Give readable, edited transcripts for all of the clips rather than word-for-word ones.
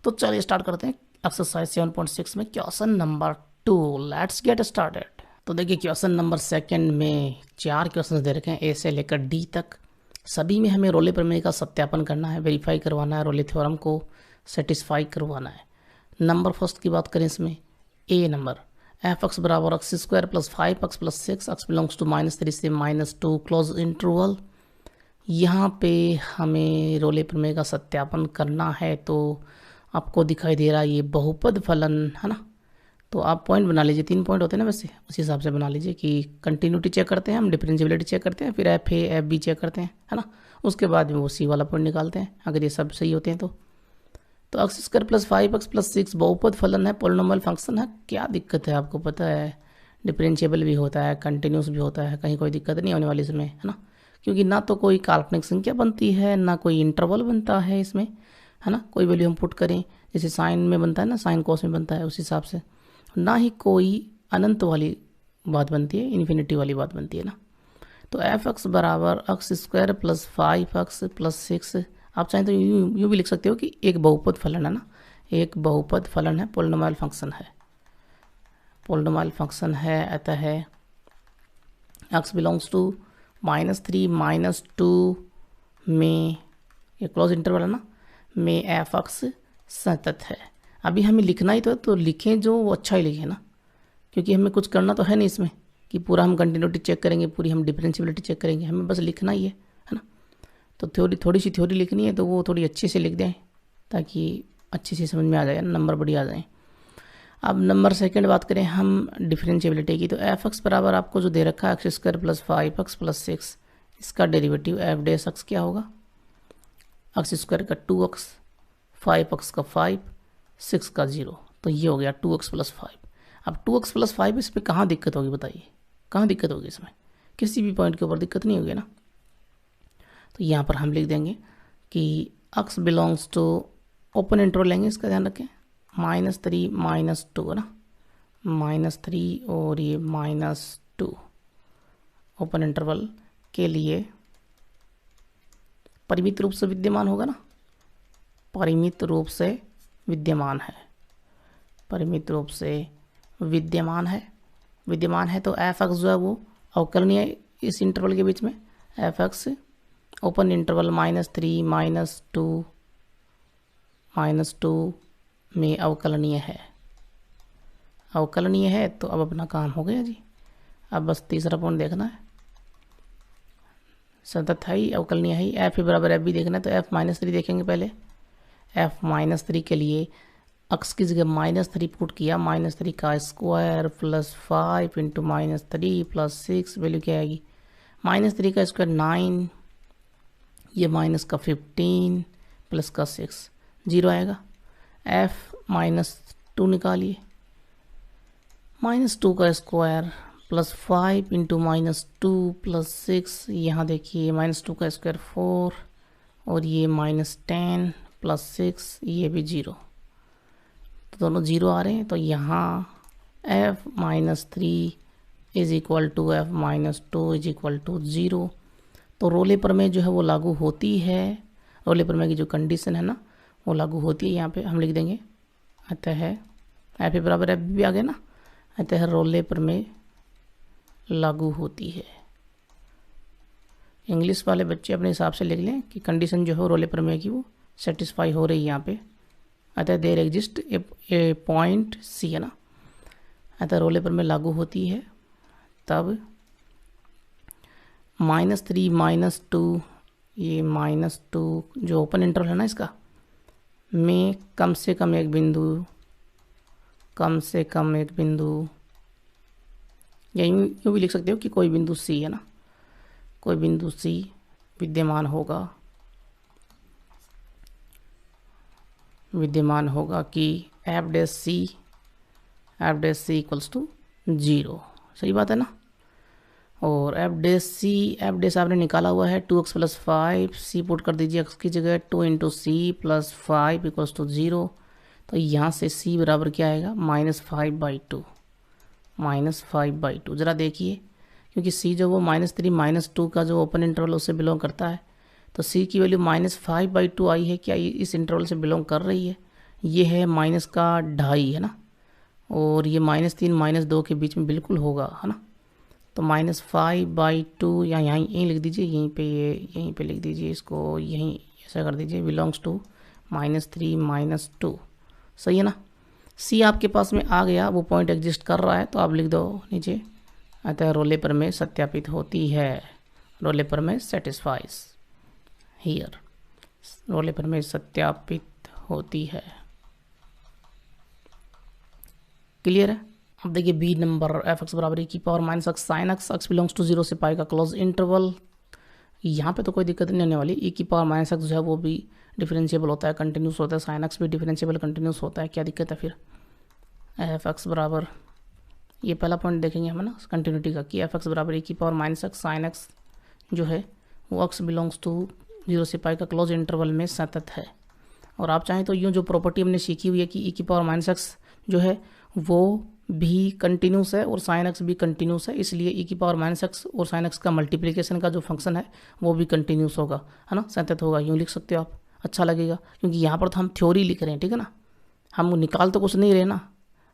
तो चलिए स्टार्ट करते हैं एक्सरसाइज 7.6 में question number 2। Let's get started. तो देखिए क्वेश्चन नंबर सेकंड में 4 क्वेश्चन दे रखे हैं ए से लेकर डी तक। सभी में हमें रोले प्रमेय का सत्यापन करना है, वेरीफाई करवाना है, रोले थ्योरम को सेटिस्फाई करवाना है। नंबर फर्स्ट की बात करें इसमें ए नंबर एफ एक्स बराबर X square plus 5x plus 6 X belongs to -3 से -2 क्लोज इंटरवल। यहाँ पे हमें रोले प्रमेय का सत्यापन करना है। तो आपको दिखाई दे रहा है ये बहुपद फलन है ना। तो आप पॉइंट बना लीजिए, 3 पॉइंट होते हैं ना, वैसे उसी हिसाब से बना लीजिए कि कंटिन्यूटी चेक करते हैं हम, डिफरेंशिएबिलिटी चेक करते हैं, फिर F A F B check करते हैं है ना। उसके बाद में वो सी वाला पॉइंट निकालते हैं अगर ये सब सही होते हैं तो x square plus 5x plus 6 बहुपद फलन है, पोलिनोमियल फंक्शन है। क्या दिक्कत है आपको पता है, डिफरेंशिएबल भी होता है, कंटिन्यूस भी होता है, कहीं कोई दिक्कत नहीं होने वाली इसमें है ना। क्योंकि ना तो कोई काल्पनिक संख्या बनती है ना कोई इंटरवल बनता है इसमें है ना। कोई वैल्यू हम पुट करें जैसे साइन में बनता है ना, साइन कोस में बनता है उस हिसाब से, ना ही कोई अनंत वाली बात बनती है, इन्फिनिटी वाली बात बनती है ना। तो एफ एक्स बराबर X square plus 5x plus 6, आप चाहें तो यूँ भी लिख सकते हो कि एक बहुपद फलन है ना, एक बहुपद फलन है, पोलिनोमियल फंक्शन है, पोलिनोमियल फंक्शन है। अतः है एक्स बिलोंग्स टू -3 -2 में, ये क्लोज इंटरवल है ना, में एफ एक्स सतत है। अभी हमें लिखना ही तो लिखें जो वो अच्छा ही लिखे ना, क्योंकि हमें कुछ करना तो है नहीं इसमें कि पूरा हम कंटिन्यूटी चेक करेंगे, पूरी हम डिफरेंशिएबिलिटी चेक करेंगे, हमें बस लिखना ही है ना। तो थोड़ी सी थ्योरी लिखनी है तो वो थोड़ी अच्छे से लिख दें ताकि अच्छे से समझ में आ जाए, नंबर बढ़िया आ जाए। अब नंबर सेकंड बात करें हम डिफरेंशिएबिलिटी की, तो एफ एक्स बराबर आपको जो दे रखा है x square plus 5x plus 6, इसका डेरिवेटिव एफ डैश एक्स क्या होगा, एक्स स्क्वायर का 2x, 5x का 5, 6 का 0, तो ये हो गया 2x प्लस 5। अब 2x प्लस 5 इस पर कहाँ दिक्कत होगी बताइए, कहाँ दिक्कत होगी इसमें, किसी भी पॉइंट के ऊपर दिक्कत नहीं होगी ना। तो यहाँ पर हम लिख देंगे कि x belongs to, open interval लेंगे, इसका ध्यान रखें, -3 -2 है ना, -3 और ये -2 ओपन इंटरवल के लिए परिमित रूप से विद्यमान होगा ना, परिमित रूप से विद्यमान है, परिमित रूप से विद्यमान है। तो एफ एक्स जो है वो अवकलनीय है इस इंटरवल के बीच में, एफ एक्स ओपन इंटरवल -3 -2 में अवकलनीय है, अवकलनीय है। तो अब अपना काम हो गया जी। अब बस तीसरा पॉइंट देखना है, सतत है ही, अवकलनीय है ही, एफ बराबर एफ भी देखना है। तो एफ -3 देखेंगे पहले, एफ -3 के लिए एक्स की जगह -3 पुट किया, -3 का square plus 5 into -3 plus 6, value क्या आएगी, -3 का स्क्वायर 9, ये माइनस का 15 प्लस का 6, 0 आएगा। एफ -2 निकालिए, -2 का स्क्वायर प्लस 5 इंटू -2 प्लस 6, यहाँ देखिए -2 का स्क्वायर 4 और ये -10 प्लस 6, ये भी 0, तो दोनों 0 आ रहे हैं। तो यहाँ f -3 is equal to f -2 is equal to 0। तो रोले प्रमेय जो है वो लागू होती है, रोले प्रमेय की जो कंडीशन है ना वो लागू होती है। यहाँ पे हम लिख देंगे अतः एफ बराबर एफ भी आ गया ना, अतः रोले प्रमेय लागू होती है। इंग्लिश वाले बच्चे अपने हिसाब से लिख लें कि कंडीशन जो है रोले प्रमेय की वो सेटिस्फाई हो रही है यहाँ पे। अतः there exist a point C है ना, अतः रोले प्रमेय लागू होती है तब -3 -2, ये -2 जो ओपन इंटरवल है ना इसका, में कम से कम एक बिंदु, या यूँ भी लिख सकते हो कि कोई बिंदु सी है ना, कोई बिंदु सी विद्यमान कि F dash C equals to 0, सही बात है ना। और एफ डैश आपने निकाला हुआ है 2x प्लस 5, सी पुट कर दीजिए x की जगह, 2 into C plus 5 equals to 0। तो यहाँ से c बराबर क्या आएगा, -5/2। ज़रा देखिए क्योंकि c जो वो -3 -2 का जो ओपन इंटरवल उससे बिलोंग करता है, तो c की वैल्यू -5/2 आई है, क्या इस इंटरवल से बिलोंग कर रही है। ये है माइनस का 2.5 है ना, और ये -3 -2 के बीच में बिल्कुल होगा, है ना। तो -5/2 या यहीं लिख दीजिए, यहीं पे लिख दीजिए इसको, यहीं ऐसा कर दीजिए, बिलोंग्स टू -3 -2। सही है ना। सी आपके पास में आ गया, वो पॉइंट एग्जिस्ट कर रहा है, तो आप लिख दो नीचे, अतः रोल पेपर में सत्यापित होती है, रोल पेपर में सेटिस्फाइज हियर, रोल पेपर में सत्यापित होती है। क्लियर है। अब देखिए बी नंबर, एफ एक्स बराबर e की power minus X sine X, X belongs to 0 से पाई का क्लोज इंटरवल। यहाँ पे तो कोई दिक्कत नहीं होने वाली, e की पावर माइनस एक्स जो है वो भी डिफरेंशिएबल होता है, कंटिन्यूस होता है, साइन एक्स भी डिफरेंशिएबल कंटिन्यूस होता है, क्या दिक्कत है फिर। एफ एक्स बराबर, ये पहला पॉइंट देखेंगे हम ना कंटिन्यूटी का, कि एफ एक्स बराबर e की power minus X sine x जो है वो एक्स बिलोंग्स टू 0 से पाई का क्लोज इंटरवल में सतत है। और आप चाहें तो यूँ जो प्रॉपर्टी हमने सीखी हुई है कि e की पावर माइनस एक्स जो है वो भी कंटिन्यूस है और साइन एक्स भी कंटिन्यूस है, इसलिए e की पावर माइनस एक्स और साइन एक्स का मल्टीप्लिकेशन का जो फंक्शन है वो भी कंटिन्यूस होगा, है ना, सतत होगा। यूँ लिख सकते हो आप, अच्छा लगेगा, क्योंकि यहाँ पर तो हम थ्योरी लिख रहे हैं, ठीक है ना, हम निकाल तो कुछ नहीं रहे ना,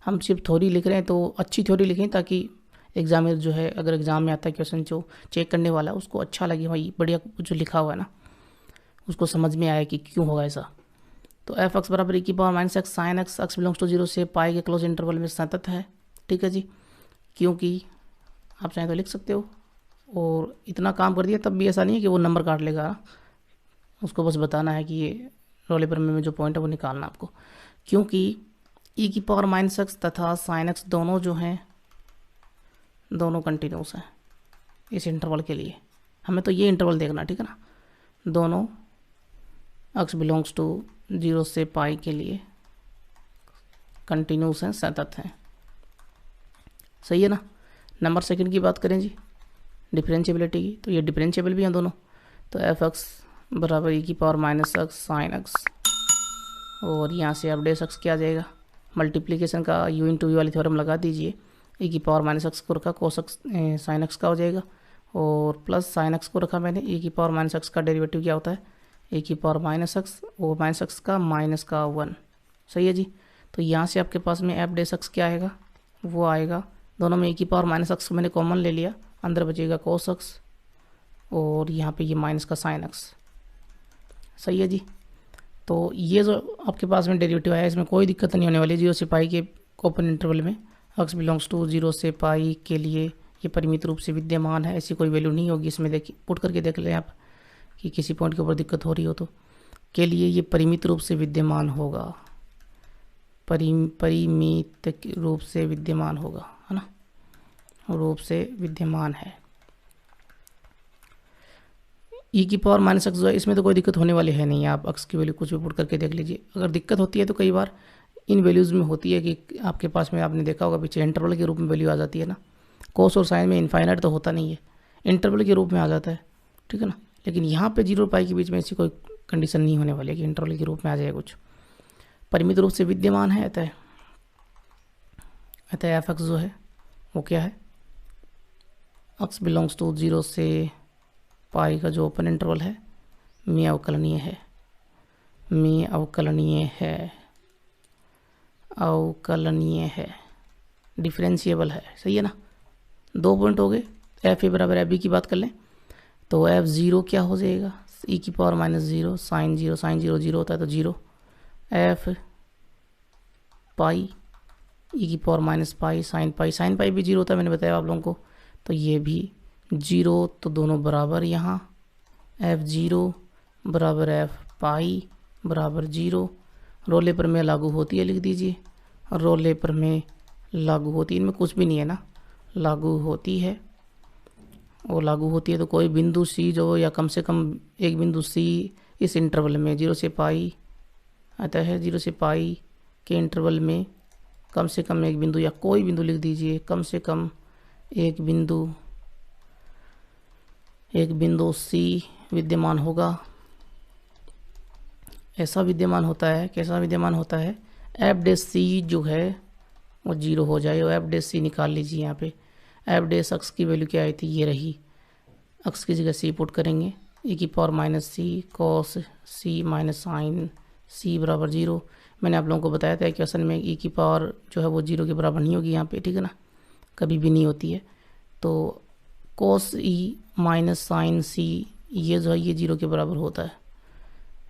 हम सिर्फ थ्योरी लिख रहे हैं, तो अच्छी थ्योरी लिखें ताकि एग्जामिनर जो है, अगर एग्जाम में आता है क्वेश्चन जो चेक करने वाला है उसको अच्छा लगे, भाई बढ़िया जो लिखा हुआ है ना उसको समझ में आया कि क्यों होगा ऐसा। तो एफ एक्स बराबर e की power minus X sine X, X belongs to 0 से पाई के क्लोज इंटरवल में सतत है, ठीक है जी, क्योंकि आप चाहें तो लिख सकते हो। और इतना काम कर दिया तब भी ऐसा नहीं है कि वो नंबर काट लेगा, उसको बस बताना है कि ये रोल पेपर में जो पॉइंट है वो निकालना आपको, क्योंकि e की पावर माइनस एक्स तथा साइन एक्स दोनों जो हैं दोनों कंटिन्यूस हैं इस इंटरवल के लिए, हमें तो ये इंटरवल देखना, ठीक है ना, दोनों एक्स बिलोंग्स टू 0 से पाई के लिए कंटिन्यूस हैं, सतत हैं। सही है ना। नंबर सेकंड की बात करें जी, डिफरेंशिएबिलिटी की, तो ये डिफरेंशिएबल भी हैं दोनों, तो एफ एक्स बराबर e की power minus X sine x, और यहाँ से अब डेस एक्स क्या आ जाएगा, मल्टीप्लिकेशन का u इंटू वी वाली थ्योरम लगा दीजिए, e की पावर माइनस एक्स को रखा, कोस एक्स साइन एक्स का हो जाएगा, और प्लस साइन एक्स को रखा मैंने, e की पावर माइनस एक्स का डेरिवेटिव क्या होता है, e की पावर माइनस एक्स और माइनस एक्स का -1। सही है जी। तो यहाँ से आपके पास में एफ डेस एक्स क्या आएगा, वो आएगा, दोनों में e की पावर माइनस एक्स को मैंने कॉमन ले लिया, अंदर बचेगा कोस एक्स और यहाँ पे ये माइनस का साइन एक्स। सही है जी। तो ये जो आपके पास में डेरिवेटिव आया इसमें कोई दिक्कत नहीं होने वाली, 0 से पाई के ओपन इंटरवल में एक्स बिलोंग्स टू 0 से पाई के लिए ये परिमित रूप से विद्यमान है, ऐसी कोई वैल्यू नहीं होगी इसमें। देखिए पुट करके देख लें आप कि किसी पॉइंट के ऊपर दिक्कत हो रही हो तो, के लिए ये परिमित रूप से विद्यमान होगा, परिमित रूप से विद्यमान होगा, है ना, रूप से विद्यमान है। e की पावर माइनस एक्स जो है इसमें तो कोई दिक्कत होने वाली है नहीं, आप एक्स की वैल्यू कुछ भी पुट करके देख लीजिए। अगर दिक्कत होती है तो कई बार इन वैल्यूज़ में होती है कि आपके पास में, आपने देखा होगा पीछे इंटरवल के रूप में वैल्यू आ जाती है ना, कोस और साइन में इनफाइनाइट तो होता नहीं है, इंटरवल के रूप में आ जाता है, ठीक है ना। लेकिन यहाँ पे 0 और पाई के बीच में ऐसी कोई कंडीशन नहीं होने वाली है कि इंटरवल के रूप में आ जाए कुछ, परिमित रूप से विद्यमान है। अतः एफ एक्स जो है वो क्या है, एक्स बिलोंग्स टू 0 से पाई का जो ओपन इंटरवल है में अवकलनीय है, में अवकलनीय है, अवकलनीय है, डिफरेंशिएबल है। सही है ना। 2 पॉइंट हो गए। एफ ए बराबर एफ बी की बात कर लें तो एफ ज़ीरो क्या हो जाएगा, e की पावर -0 साइन 0, साइन 0 0 होता है तो 0, एफ पाई e की power -pi sine pi, sine pi भी 0 होता है, मैंने बताया आप लोगों को, तो ये भी 0, तो दोनों बराबर, यहाँ एफ ज़ीरो बराबर एफ पाई बराबर 0, रोले पर में लागू होती है लिख दीजिए, रोले पर में लागू होती है, इनमें कुछ भी नहीं है ना, लागू होती है, और लागू होती है तो कोई बिंदु सी जो, या कम से कम एक बिंदु सी इस इंटरवल में 0 से पाई आता है, 0 से पाई के इंटरवल में कम से कम एक बिंदु, या कोई बिंदु लिख दीजिए, कम से कम एक बिंदु सी विद्यमान होगा। ऐसा विद्यमान होता है, कैसा विद्यमान होता है, एफ डेस सी जो है वो 0 हो जाए, और एफ डेस सी निकाल लीजिए। यहाँ पे एफ डेस एक्स की वैल्यू क्या आई थी, ये रही, एक्स की जगह सी पुट करेंगे, e की power -c cos c minus sine c बराबर 0, मैंने आप लोगों को बताया था क्वेश्चन में ई की पावर जो है वो 0 के बराबर नहीं होगी यहाँ पे, ठीक है ना, कभी भी नहीं होती है। तो कोस ई माइनस साइन सी ये जो है ये 0 के बराबर होता है।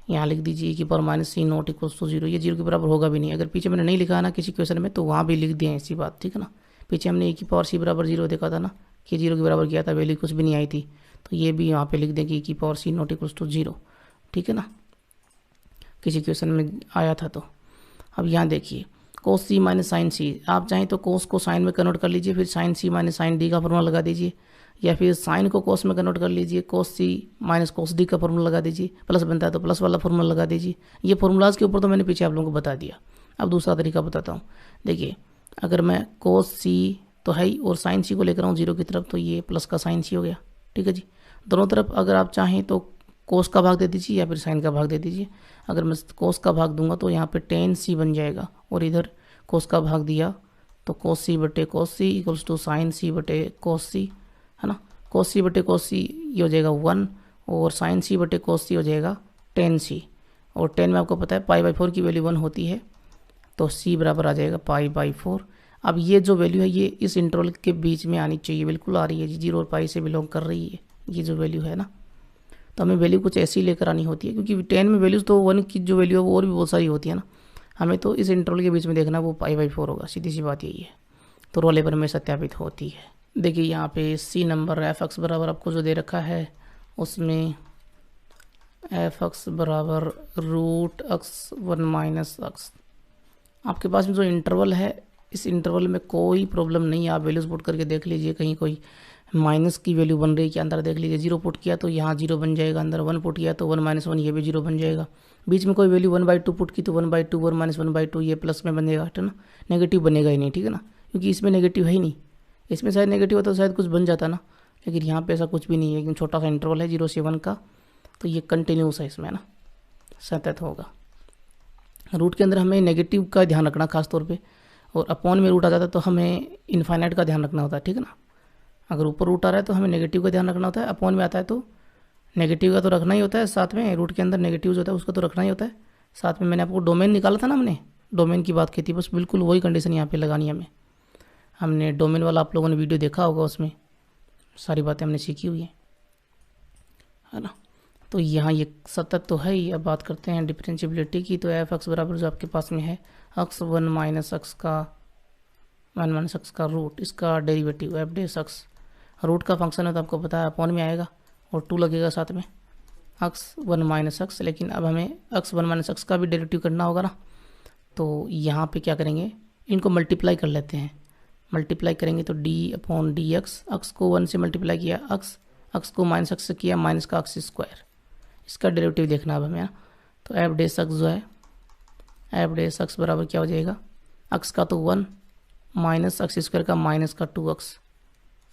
यहाँ लिख दीजिए ई की power minus C not equals to 0, ये 0 के बराबर होगा भी नहीं। अगर पीछे मैंने नहीं लिखा है ना किसी क्वेश्चन में तो वहाँ भी लिख दिए ऐसी बात, ठीक है ना। पीछे हमने ई की पावर सी बराबर 0 देखा था ना, कि 0 के बराबर किया था, वैल्यू कुछ भी नहीं आई थी, तो ये भी यहाँ पे लिख दें कि ई की power C not equals to 0, ठीक है ना, किसी क्वेश्चन में आया था तो। अब यहाँ देखिए कोस सी माइनस साइन सी, आप चाहें तो कोस को साइन में कन्वर्ट कर लीजिए, फिर साइन सी माइनस साइन डी का फॉर्मूला लगा दीजिए, या फिर साइन को कोस में कन्वर्ट कर लीजिए, कोस सी माइनस कोस डी का फॉर्मूला लगा दीजिए, प्लस बनता है तो प्लस वाला फॉर्मूला लगा दीजिए। ये फॉर्मूलाज के ऊपर तो मैंने पीछे आप लोगों को बता दिया। अब दूसरा तरीका बताता हूँ। देखिए अगर मैं कोस सी तो है ही और साइन सी को लेकर आऊँ 0 की तरफ, तो ये प्लस का साइन सी हो गया, ठीक है जी। दोनों तरफ अगर आप चाहें तो कोस का भाग दे दीजिए या फिर साइन का भाग दे दीजिए। अगर मैं कोस का भाग दूंगा तो यहाँ पे टेन सी बन जाएगा, और इधर कोस का भाग दिया तो कोस सी बटे कोस सी इक्वल्स टू साइन सी बटे कोस सी, है ना। कोस सी बटे कोस सी ये हो जाएगा 1, और साइन सी बटे कोस सी हो जाएगा टेन सी, और 10 में आपको पता है पाई/4 की वैल्यू 1 होती है, तो सी बराबर आ जाएगा पाई/4। अब ये जो वैल्यू है ये इस इंटरवल के बीच में आनी चाहिए, बिल्कुल आ रही है जी, 0 और पाई से बिलोंग कर रही है ये जो वैल्यू है ना। तो हमें वैल्यू कुछ ऐसी लेकर आनी होती है, क्योंकि 10 में वैल्यूज़ तो 1 की जो वैल्यू है वो और भी बहुत सारी होती है ना, हमें तो इस इंटरवल के बीच में देखना, वो पाई/4 होगा, सीधी सी बात यही है। तो रोल लेबर में सत्यापित होती है। देखिए यहाँ पे सी नंबर एफ एक्स बराबर आपको जो दे रखा है उसमें एफ एक्स बराबर रूट एक्स 1 माइनस एक्स। आपके पास में जो इंटरवल है इस इंटरवल में कोई प्रॉब्लम नहीं है, आप वैल्यूज पुट करके देख लीजिए, कहीं कोई माइनस की वैल्यू बन रही है कि अंदर देख लीजिए, 0 पुट किया तो यहाँ 0 बन जाएगा, अंदर 1 पुट किया तो 1 माइनस 1 ये भी 0 बन जाएगा, बीच में कोई वैल्यू 1/2 पुट की तो 1/2 1 माइनस 1/2 ये प्लस में बनेगा, है ना, नेगेटिव बनेगा ही नहीं, ठीक है ना, क्योंकि इसमें नेगेटिव है ही नहीं। इसमें शायद नेगेटिव होता तो शायद कुछ बन जाता ना, लेकिन यहाँ पे ऐसा कुछ भी नहीं है, एकदम छोटा सा इंटरवल है 0 से 1 का, तो ये कंटिन्यूस है इसमें ना, सतत होगा। रूट के अंदर हमें नेगेटिव का ध्यान रखना खास तौर पे, और अपॉन में रूट आ जाता है तो हमें इनफाइनाइट का ध्यान रखना होता है, ठीक है ना। अगर ऊपर रूट आ रहा है तो हमें नेगेटिव का ध्यान रखना होता है, अपॉन में आता है तो नेगेटिव का तो रखना ही होता है, साथ में रूट के अंदर नेगेटिव जो होता है उसका तो रखना ही होता है साथ में। मैंने आपको डोमेन निकाला था ना, हमने डोमेन की बात की थी, बस बिल्कुल वही कंडीशन यहाँ पे लगानी है हमें। हमने डोमेन वाला आप लोगों ने वीडियो देखा होगा, उसमें सारी बातें हमने सीखी हुई है ना। तो यहाँ ये सतत तो है ही। अब बात करते हैं डिफरेंशियबिलिटी की। तो एफ एक्स बराबर जो आपके पास में है एक्स 1 माइनस एक्स का रूट, इसका derivative F dash x, root का फंक्शन है तो आपको पता है अपॉन में आएगा और 2 लगेगा साथ में, एक्स 1 माइनस एक्स। लेकिन अब हमें एक्स 1 माइनस एक्स का भी डेरिवेटिव करना होगा ना, तो यहाँ पे क्या करेंगे, इनको मल्टीप्लाई कर लेते हैं। मल्टीप्लाई करेंगे तो डी अपॉन डी एक्स को 1 से मल्टीप्लाई किया एक्स को माइनस एक्स से किया, माइनस का एक्स स्क्वायर, इसका डेरिवेटिव देखना अब हमें। तो एफ डेस एक्स जो है, एफ डेस एक्स बराबर क्या हो जाएगा, एक्स का तो 1 माइनस एक्स स्क्वायर का माइनस का 2x,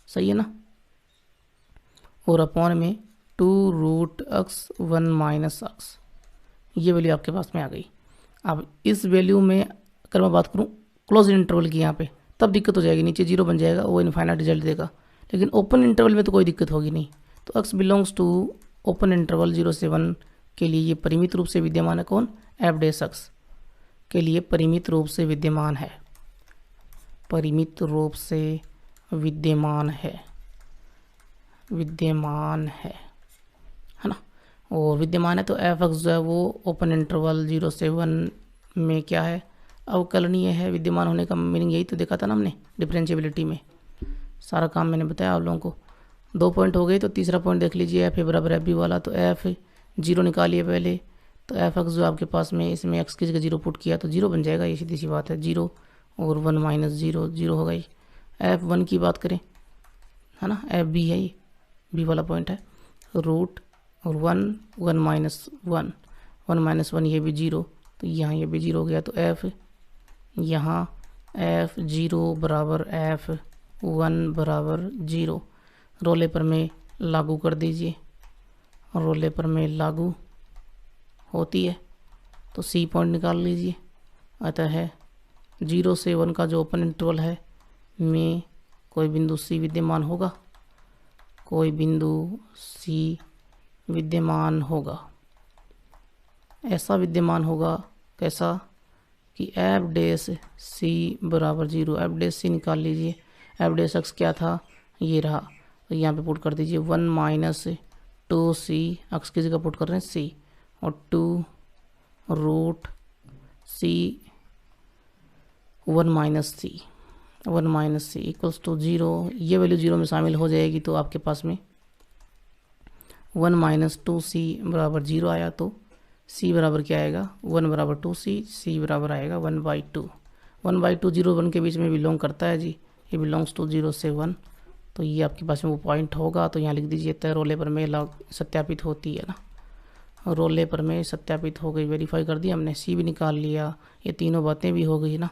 सही है ना, और अपॉन में 2 रूट एक्स 1 माइनस एक्स, ये वैल्यू आपके पास में आ गई। अब इस वैल्यू में अगर मैं बात करूँ क्लोज इंटरवल की यहाँ पे, तब दिक्कत हो जाएगी, नीचे 0 बन जाएगा, वो इनफाइनाइट रिजल्ट देगा। लेकिन ओपन इंटरवल में तो कोई दिक्कत होगी नहीं। तो X belongs to open interval 0 से 1 के लिए ये परिमित रूप से विद्यमान है। कौन, एफ डेस एक्स के लिए परिमित रूप से विद्यमान है, परिमित रूप से विद्यमान है ना। और विद्यमान है तो एफ एक्स जो है वो ओपन इंटरवल 0 से 1 में क्या है, अवकलनीय है। विद्यमान होने का मीनिंग यही तो देखा था ना हमने डिफरेंशियबिलिटी में, सारा काम मैंने बताया आप लोगों को। 2 पॉइंट हो गए, तो तीसरा पॉइंट देख लीजिए, एफ ए बराबर एफ बी वाला। तो एफ 0 निकालिए पहले, तो एफ एक्स जो आपके पास में, इसमें एक्स की जगह 0 पुट किया तो 0 बन जाएगा, ये सीधी सी बात है। 0 और 1 माइनस 0 0 हो गई। एफ 1 की बात करें, है ना, एफ बी है, ये बी वाला पॉइंट है, रूट और 1 माइनस 1 ये भी 0, तो यहाँ ये भी 0 हो गया। तो एफ यहाँ एफ 0 बराबर एफ 1 बराबर 0, रोले पर में लागू कर दीजिए, रोले पर में लागू होती है तो सी पॉइंट निकाल लीजिए। अतः है 0 से 1 का जो ओपन इंटरवल है में कोई बिंदु सी विद्यमान होगा, कोई बिंदु सी विद्यमान होगा। ऐसा विद्यमान होगा कैसा, कि एफ डेस सी बराबर 0, एफ डेस सी निकाल लीजिए। एफ डेस एक्स क्या था, ये रहा, तो यहाँ पे पुट कर दीजिए 1 माइनस 2c, एक्स की जगह पुट कर रहे हैं c, और 2 root c 1 minus C equals to 0। ये वैल्यू 0 में शामिल हो जाएगी तो आपके पास में 1 माइनस 2c बराबर 0 आया, तो c बराबर क्या आएगा, 1 बराबर 2c, c बराबर आएगा 1/2। 1/2 0 1 के बीच में बिलोंग करता है जी, ये बिलोंग्स टू 0 से 1, तो ये आपके पास में वो पॉइंट होगा। तो यहाँ लिख दीजिए तय रोले पर में लॉग सत्यापित होती है ना, रोले पर में सत्यापित हो गई, वेरीफाई कर दिया हमने, सी भी निकाल लिया, ये तीनों बातें भी हो गई ना,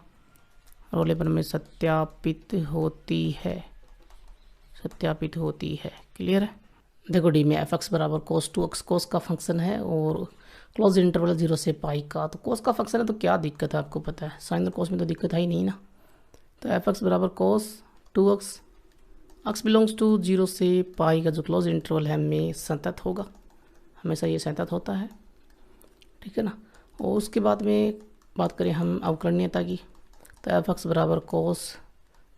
रोले पर में सत्यापित होती है, सत्यापित होती है। क्लियर है। देखो डी में एफ एक्स बराबर कोस 2x, कोस का फंक्शन है और क्लोज इंटरवल 0 से पाई का, तो कोस का फंक्शन है तो क्या दिक्कत है आपको पता है, साइन और कोस में तो दिक्कत है ही नहीं ना। तो एफ एक्स बराबर कोस 2x, एक्स बिलोंग्स टू 0 से पाई का जो क्लोज इंटरवल है में संतत होगा, हमेशा ये संतत होता है, ठीक है ना। और उसके बाद में बात करें हम अवकरणीयता की, तो एफ एक्स बराबर कोस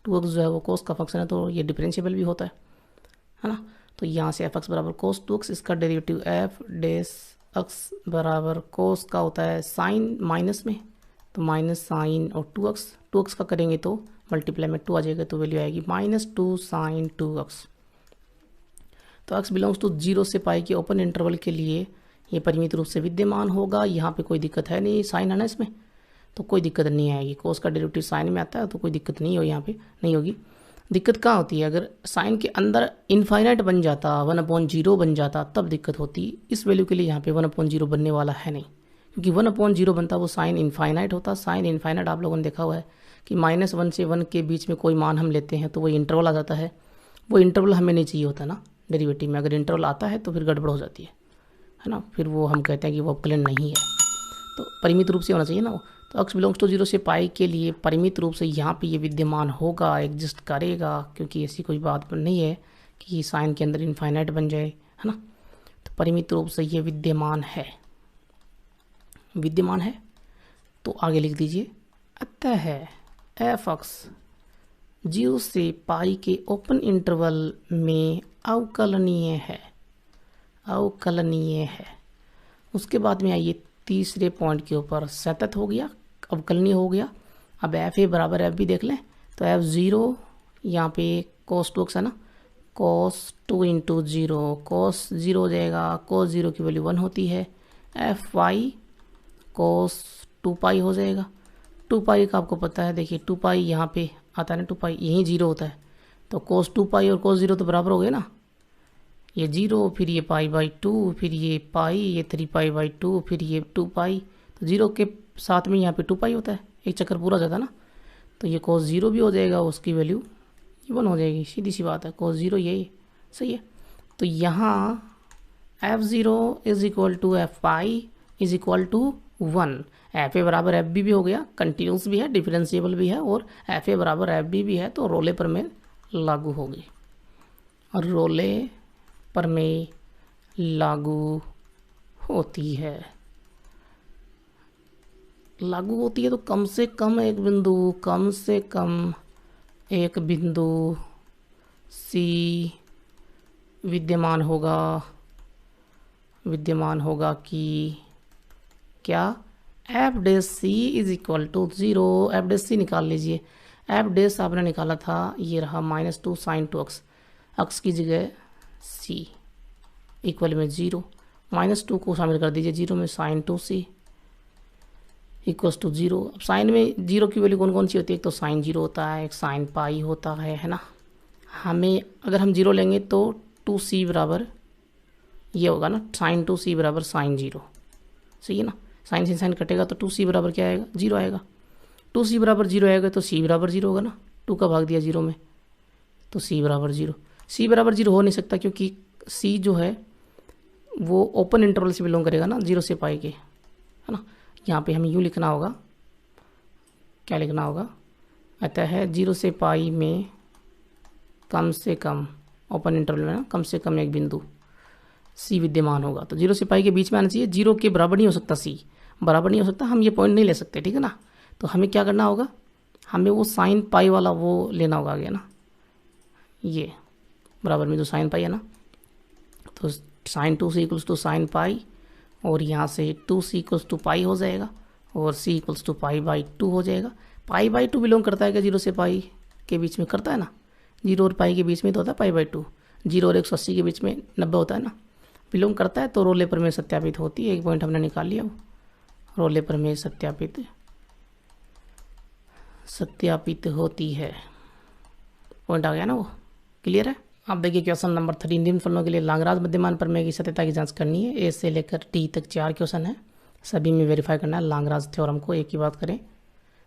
2x जो है वो कोस का फंक्शन है, तो ये डिफरेंशिएबल भी होता है ना। तो यहाँ से एफ एक्स बराबर कोस 2x, इसका डेरिवेटिव एफ डेस एक्स बराबर कोस का होता है साइन माइनस में, तो माइनस साइन और 2x का करेंगे तो मल्टीप्लाई में 2 आ जाएगा, तो वैल्यू आएगी -2 साइन 2x। तो x बिलोंग्स टू 0 से पाई के ओपन इंटरवल के लिए ये परिमित रूप से विद्यमान होगा, यहाँ पे कोई दिक्कत है नहीं, साइन है ना इसमें, तो कोई दिक्कत नहीं आएगी। कोस का डेरिवेटिव साइन में आता है तो कोई दिक्कत नहीं हो, यहाँ पे नहीं होगी। दिक्कत कहाँ होती है, अगर साइन के अंदर इनफाइनाइट बन जाता, 1/0 बन जाता, तब दिक्कत होती। इस वैल्यू के लिए यहाँ पे 1/0 बनने वाला है नहीं, क्योंकि 1/0 बनता वो साइन इनफाइनाइट होता। साइन इनफाइनाइट आप लोगों ने देखा हुआ है कि -1 से 1 के बीच में कोई मान हम लेते हैं तो वो इंटरवल आ जाता है, वो इंटरवल हमें नहीं चाहिए होता ना डेरिवेटिव में। अगर इंटरवल आता है तो फिर गड़बड़ हो जाती है ना, फिर वो हम कहते हैं कि वो अवकलन नहीं है, तो परिमित रूप से होना चाहिए ना वो। तो x बिलोंग्स टू 0 से पाई के लिए परिमित रूप से यहाँ पे ये विद्यमान होगा, एग्जिस्ट करेगा, क्योंकि ऐसी कोई बात नहीं है कि साइन के अंदर इनफाइनाइट बन जाए, है ना। तो परिमित रूप से ये विद्यमान है, तो आगे लिख दीजिए अतः एफ एक्स 0 से पाई के ओपन इंटरवल में अवकलनीय है। उसके बाद में आइए तीसरे पॉइंट के ऊपर, सतत हो गया, अवकलनीय हो गया। अब एफ ए बराबर एफ भी देख लें, तो एफ 0 यहाँ पे कोस 2x है ना, कोस 2 इंटू 0, कोस 0 हो जाएगा, कोस 0 की वैल्यू 1 होती है, एफ वाई कोस 2 पाई हो जाएगा। 2 पाई का आपको पता है, देखिए 2 पाई यहाँ पे आता है ना, 2 पाई यहीं 0 होता है, तो कोस 2 पाई और कोस 0 तो बराबर हो गए ना, ये 0 फिर ये π/2 फिर ये पाई, ये 3π/2 फिर ये 2 पाई, तो 0 के साथ में यहाँ पे 2 पाई होता है, एक चक्कर पूरा जाता है ना, तो ये कोस 0 भी हो जाएगा, उसकी वैल्यू 1 हो जाएगी, सीधी सी बात है, कोस 0 यही सही है। तो यहाँ f0 इज equal to F pi is equal to 1, F A बराबर एफ बी भी हो गया, कंटिन्यूस भी है, डिफरेंशिएबल भी है, और एफ ए बराबर एफ बी भी है, तो रोले पर में लागू होगी, और रोले पर में लागू होती है तो कम से कम एक बिंदु सी विद्यमान होगा कि क्या F dash C is equal to 0। F dash C निकाल लीजिए, एफ डेस आपने निकाला था, ये रहा -2 साइन 2x, एक्स की जगह c इक्वल में 0, -2 को शामिल कर दीजिए 0 में, साइन 2c इक्वल्स टू 0। अब साइन में 0 की वैल्यू कौन कौन सी होती है, एक तो साइन 0 होता है, एक साइन पाई होता है ना। हमें अगर हम 0 लेंगे तो 2c बराबर ये होगा ना, साइन 2c बराबर साइन 0, सही है ना। साइन से साइन कटेगा तो 2c बराबर क्या आएगा, 0 आएगा। 2c बराबर 0 आएगा तो c बराबर 0 होगा ना, 2 का भाग दिया 0 में तो c बराबर 0। c बराबर 0 हो नहीं सकता, क्योंकि c जो है वो ओपन इंटरवल से बिलोंग करेगा ना, 0 से पाई के, है ना। यहाँ पे हमें यूँ लिखना होगा, क्या लिखना होगा, अतः 0 से पाई में कम से कम, ओपन इंटरवल में ना, कम से कम एक बिंदु c विद्यमान होगा। तो 0 से पाई के बीच में आना चाहिए, 0 के बराबर नहीं हो सकता, c बराबर नहीं हो सकता, हम ये पॉइंट नहीं ले सकते, ठीक है ना। तो हमें क्या करना होगा, हमें वो साइन पाई वाला वो लेना होगा आगे ना, ये बराबर में जो साइन पाई है ना, तो sine 2 C equals to sine pi, और यहाँ से 2 सी इक्वल्स टू पाई हो जाएगा, और सी इक्वल्स टू पाई बाई 2 हो जाएगा। पाई बाई 2 बिलोंग करता है क्या 0 से पाई के बीच में, करता है ना, 0 और पाई के बीच में तो होता है पाई बाई 2, 0 और 180 के बीच में 90 होता है ना, बिलोंग करता है। तो रोले पर में सत्यापित होती है, एक पॉइंट हमने निकाल लिया, वो रोले पर में सत्यापित होती है, पॉइंट आ गया ना, वो क्लियर है। अब देखिए क्वेश्चन नंबर 3, निम्न फलनों के लिए लाग्रांज मध्यमान प्रमेय की सत्यता की जांच करनी है। ए से लेकर टी तक 4 क्वेश्चन है, सभी में वेरीफाई करना है लाग्रांज थ्योरम को। एक ही बात करें,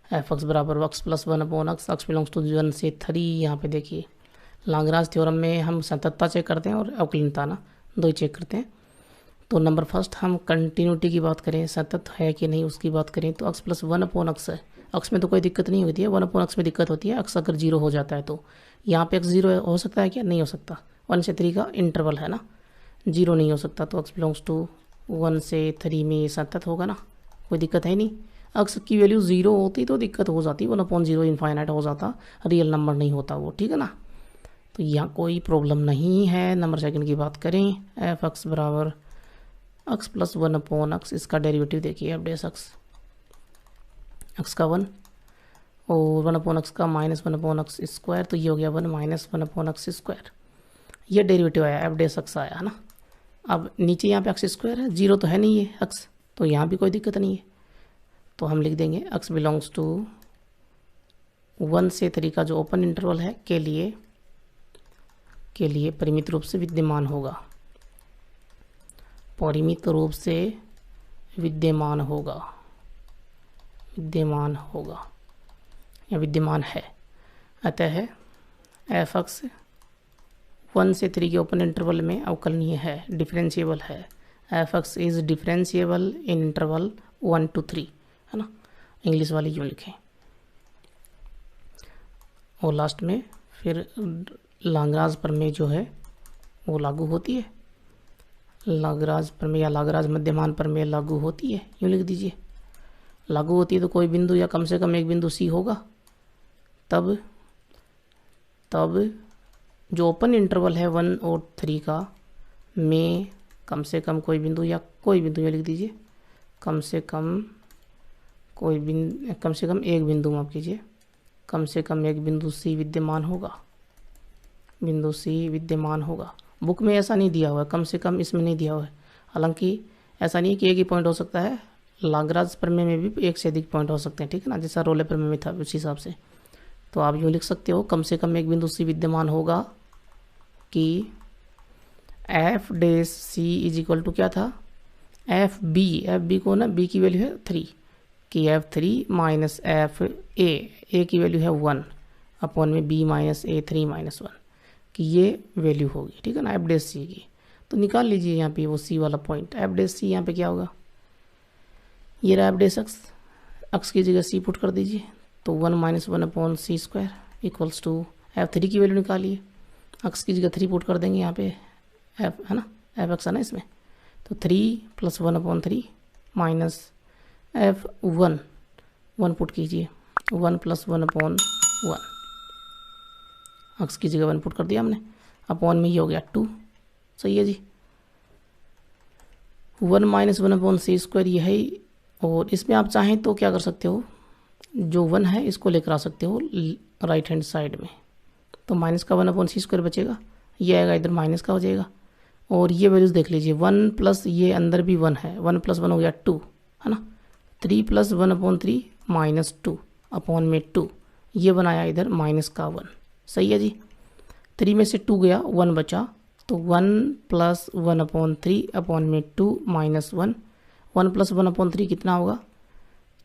एफ एक्स बराबर X plus 1 upon X, X belongs to 1 से 3। यहाँ पे देखिए लाग्रांज थ्योरम में हम सततता चेक करते हैं और अवकलनीयता ना, दो ही चेक करते हैं। तो नंबर फर्स्ट हम कंटिन्यूटी की बात करें, सतत है कि नहीं उसकी बात करें, तो एक्स प्लस 1 अपॉन एक्स है, एक्स में तो कोई दिक्कत नहीं होती है, 1 अपॉन एक्स में दिक्कत होती है, एक्स अगर 0 हो जाता है तो यहाँ पे एक्स 0 हो सकता है क्या, नहीं हो सकता, 1 से 3 का इंटरवल है ना, 0 नहीं हो सकता, तो एक्स बिलोंग्स टू 1 से 3 में ये सतत होगा ना, कोई दिक्कत है नहीं। एक्स की वैल्यू 0 होती तो दिक्कत हो जाती, 1/0 इनफाइनाइट हो जाता, रियल नंबर नहीं होता वो, ठीक है ना, तो यहाँ कोई प्रॉब्लम नहीं है। नंबर सेकंड की बात करें, एफ एक्स बराबर एक्स प्लस 1 अपॉन एक्स, इसका डेरिवेटिव देखिए एफ डेस एक्स, एक्स का 1 और 1 अपॉन एक्स का माइनस 1 अपॉन एक्स स्क्वायर, तो ये हो गया 1 माइनस 1 अपॉन एक्स स्क्वायर, ये डेरिवेटिव आया, एफ डेस एक्स आया है ना। अब नीचे यहाँ पे एक्स स्क्वायर है, 0 तो है नहीं है एक्स, तो यहाँ भी कोई दिक्कत नहीं है, तो हम लिख देंगे एक्स बिलोंग्स टू 1 से 3 का जो ओपन इंटरवल है के लिए परिमित रूप से विद्यमान होगा, परिमित रूप से विद्यमान होगा या विद्यमान है। अतः एफ एक्स 1 से 3 के ओपन इंटरवल में अवकलनीय है, डिफरेंशिएबल है। F x is differentiable in interval 1 to 3, है ना, इंग्लिश वाली यूं लिखें। और लास्ट में फिर लाग्रांज प्रमेय जो है वो लागू होती है, लाग्रांज प्रमेय या लाग्रांज मध्यमान प्रमेय लागू होती है, यूँ लिख दीजिए। लागू होती है तो कोई बिंदु या कम से कम एक बिंदु सी होगा, तब जो ओपन इंटरवल है 1 और 3 का में कम से कम कोई बिंदु या कोई बिंदु, ये लिख दीजिए, कम से कम एक बिंदु, माफ कीजिए, कम से कम एक बिंदु सी विद्यमान होगा। बुक में ऐसा नहीं दिया हुआ है, कम से कम इसमें नहीं दिया हुआ है, हालांकि ऐसा नहीं कि एक ही पॉइंट हो सकता है, लाग्रांज प्रमेय में भी एक से अधिक पॉइंट हो सकते हैं, ठीक है ना, जैसा रोले प्रमेय में था उसी हिसाब से। तो आप यूँ लिख सकते हो, कम से कम एक बिंदु सी विद्यमान होगा कि F dash C is equal to क्या था, एफ बी को ना, बी की वैल्यू है 3, कि F3 माइनस एफ ए की वैल्यू है 1 अपॉन में बी माइनस A3 माइनस 1, कि ये वैल्यू होगी, ठीक है ना, एफ डेस सी की। तो निकाल लीजिए यहाँ पे वो सी वाला पॉइंट, एफ डेस सी यहाँ पे क्या होगा, ये रहा एफ डेस एक्स की जगह सी पुट कर दीजिए, तो 1 minus 1 upon C square equals to F3 की वैल्यू निकालिए, एक्स की जगह 3 पुट कर देंगे यहाँ पे, एफ है ना, एफ एक्स है ना इसमें, तो 3 plus 1 upon 3 minus F1 put कीजिए, 1 प्लस 1 अपॉन 1, एक्स की जगह 1 पुट कर दिया हमने, अपॉन में ही हो गया 2, सही है जी। 1 माइनस 1 अपॉन सी स्क्वायर ये है, और इसमें आप चाहें तो क्या कर सकते हो, जो 1 है इसको लेकर आ सकते हो राइट हैंड साइड में, तो माइनस का 1 अपॉन सी स्क्वायर बचेगा, ये आएगा इधर माइनस का हो जाएगा, और ये वैल्यूज़ देख लीजिए, 1 प्लस ये अंदर भी 1 है, 1 प्लस 1 हो गया 2, है ना, 3 प्लस 1 अपॉन 3 माइनस 2 अपॉन में 2, ये बनाया इधर माइनस का 1, सही है जी। 3 में से 2 गया, 1 बचा, तो 1 प्लस 1 अपॉन 3 अपॉन में 2 माइनस 1, 1 प्लस 1 अपॉन 3 कितना होगा,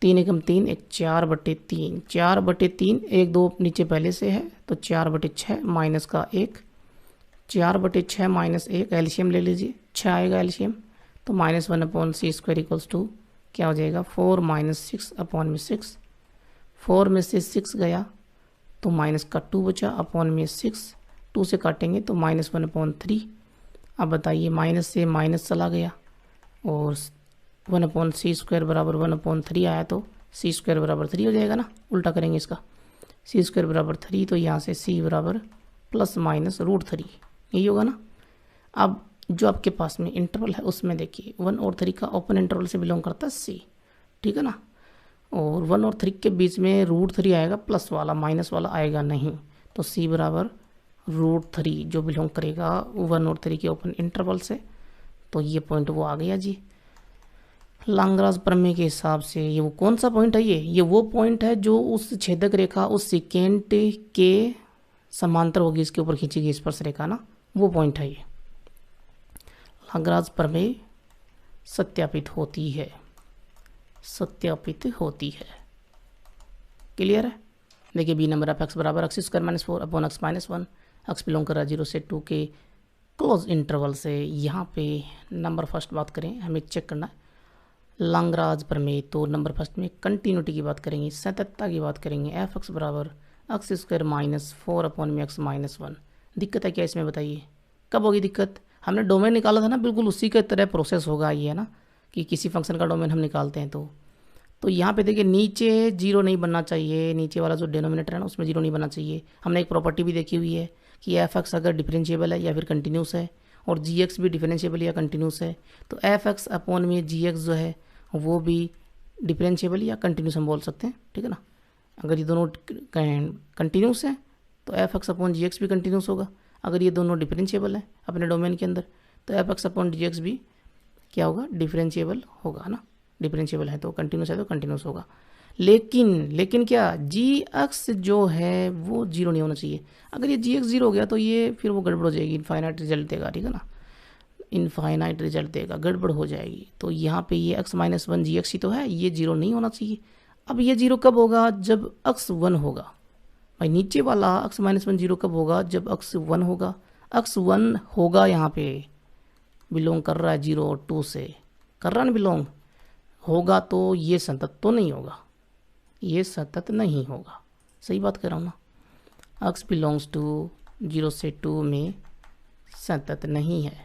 3 एकम 3, एक 4/3, 4/3, 1 2 नीचे पहले से है, तो 4/6 माइनस का 1, 4/6 माइनस 1, एलसीएम ले लीजिए, 6 आएगा एलसीएम, तो minus 1 upon C square equals to क्या हो जाएगा, 4 माइनस 6 अपॉन में 6, 4 में से 6 गया तो माइनस का 2 बचा, अपॉन में 6, 2 से काटेंगे तो माइनस 1 अपॉन 3। अब बताइए, माइनस से माइनस चला गया और 1 अपॉन सी स्क्वायर बराबर 1 अपॉन 3 आया, तो सी स्क्वायर बराबर 3 हो जाएगा ना, उल्टा करेंगे इसका, सी स्क्वायर बराबर 3, तो यहाँ से सी बराबर प्लस माइनस √3, यही होगा ना। अब जो आपके पास में इंटरवल है उसमें देखिए 1 और 3 का ओपन इंटरवल से बिलोंग करता है सी, ठीक है ना, और 1 और 3 के बीच में √3 आएगा, प्लस वाला माइनस वाला आएगा नहीं, तो सी बराबर √3 जो बिलोंग करेगा 1 और 3 के ओपन इंटरवल से, तो ये पॉइंट वो आ गया जी। लाग्रांज प्रमेय के हिसाब से ये वो कौन सा पॉइंट है, ये वो पॉइंट है जो उस छेदक रेखा उस सेकेंड के समांतर होगी, इसके ऊपर खींची गई स्पर्श रेखा ना, वो पॉइंट है ये। लाग्रांज प्रमेय सत्यापित होती है, सत्यापित होती है, क्लियर है। देखिए बी नंबर ऑफ एक्स बराबर X square -4 upon x -1, x belong कर रहा है 0 से 2 के क्लोज इंटरवल से। यहाँ पे नंबर फर्स्ट बात करें, हमें चेक करना है लाग्रांज प्रमेय, तो नंबर फर्स्ट में कंटिन्यूटी की बात करेंगे, सततता की बात करेंगे, एफ एक्स बराबर एक्स स्क्वायर -4 अपॉन में एक्स -1। दिक्कत है क्या इसमें बताइए, कब होगी दिक्कत, हमने डोमेन निकाला था ना, बिल्कुल उसी के तरह प्रोसेस होगा ये, है ना, कि किसी फंक्शन का डोमेन हम निकालते हैं तो यहाँ पे देखिए नीचे जीरो नहीं बनना चाहिए, नीचे वाला जो डिनोमिनेटर है ना उसमें जीरो नहीं बनना चाहिए। हमने एक प्रॉपर्टी भी देखी हुई है कि एफ एक्स अगर डिफरेंशिएबल है या फिर कंटिन्यूस है, और जी एक्स भी डिफरेंशिएबल या कंटिन्यूस है, तो एफ एक्स अपॉन में जी एक्स जो है वो भी डिफरेंशिएबल या कंटिन्यूस हम बोल सकते हैं, ठीक है ना। अगर ये दोनों कंटिन्यूस हैं तो एफ एक्स अपॉन जी एक्स भी कंटिन्यूस होगा, अगर ये दोनों डिफरेंशिएबल है अपने डोमेन के अंदर तो एफ एक्स अपॉन जी एक्स भी क्या होगा, डिफरेंशिएबल होगा ना, डिफरेंशिएबल है तो कंटिन्यूस है तो कंटिन्यूस होगा। लेकिन क्या जी एक्स जो है वो जीरो नहीं होना चाहिए, अगर ये जी एक्स जीरो हो गया तो ये फिर वो गड़बड़ हो जाएगी, इनफाइनाइट रिजल्ट देगा, ठीक है ना, इनफाइनाइट रिजल्ट देगा, गड़बड़ हो जाएगी। तो यहाँ पे ये x -1 जी एक्स ही तो है, ये जीरो नहीं होना चाहिए। अब ये जीरो कब होगा, जब x 1 होगा, भाई नीचे वाला x -1 जीरो कब होगा, जब x 1 होगा, x 1 होगा यहाँ पे बिलोंग कर रहा है 0 और 2 से, कर रहा है ना बिलोंग, होगा तो ये सतत तो नहीं होगा, ये सतत नहीं होगा, सही बात कर रहा हूँ ना, x बिलोंग्स टू 0 से 2 में सतत नहीं है,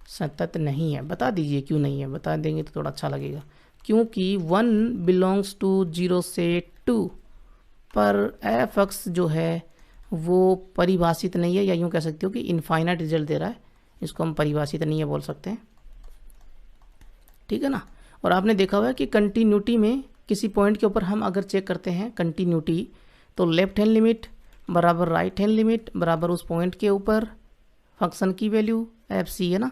सतत नहीं है। बता दीजिए क्यों नहीं है, बता देंगे तो थोड़ा अच्छा लगेगा। क्योंकि 1 बिलोंग्स टू 0 से 2 पर एफ एक्स जो है वो परिभाषित नहीं है, या यूँ कह सकते हो कि इनफाइनाइट रिजल्ट दे रहा है, इसको हम परिभाषित नहीं है बोल सकते हैं, ठीक है ना। और आपने देखा हुआ है कि कंटिन्यूटी में किसी पॉइंट के ऊपर हम अगर चेक करते हैं कंटिन्यूटी, तो लेफ्ट हैंड लिमिट बराबर राइट हैंड लिमिट बराबर उस पॉइंट के ऊपर फंक्शन की वैल्यू एफ सी, है ना,